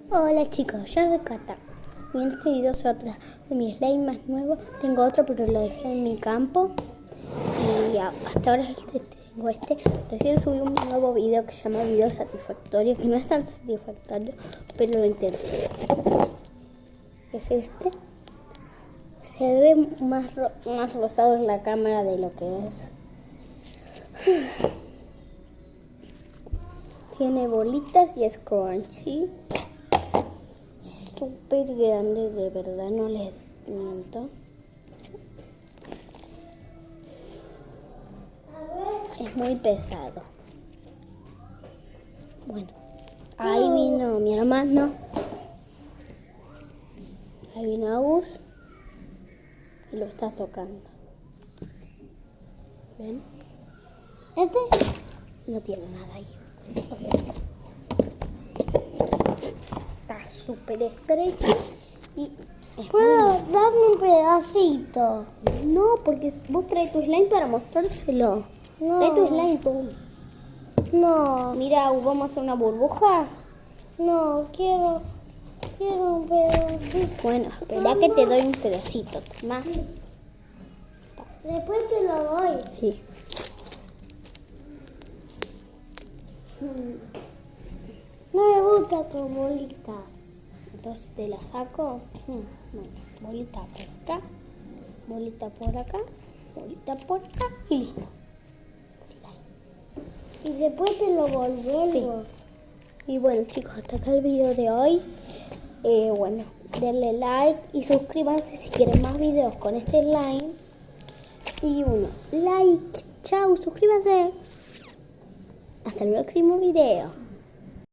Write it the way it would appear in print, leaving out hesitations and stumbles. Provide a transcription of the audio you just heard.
Hola chicos, yo soy Cata. Y en este video se trata de mi slime más nuevo. Tengo otro pero lo dejé en mi campo. Y hasta ahora tengo este. Recién subí un nuevo video que se llama Video Satisfactorio, que no es tan satisfactorio, pero lo intenté. Es este. Se ve más rosado en la cámara de lo que es. Tiene bolitas y es crunchy. Súper grande, de verdad, no les miento. Es muy pesado. Bueno, ahí vino mi hermano. Ahí vino Agus y lo está tocando. ¿Ven? Este no tiene nada ahí. Está súper estrecho y ¿Puedo darme un pedacito? No, porque vos traes tu slime para mostrárselo. No. Trae tu slime tú. No, Mira, vamos a hacer una burbuja. no, quiero un pedacito. Bueno, espera que te doy un pedacito. Toma. Después te lo doy. Sí. No me gusta tu bolita. Entonces te la saco. Bueno, bolita por acá, bolita por acá, bolita por acá y listo. Y después te lo volvemos. Y bueno chicos, hasta acá el video de hoy. Bueno, denle like y suscríbanse si quieren más videos con este slime. Y bueno, like, chao, suscríbanse. Hasta el próximo video.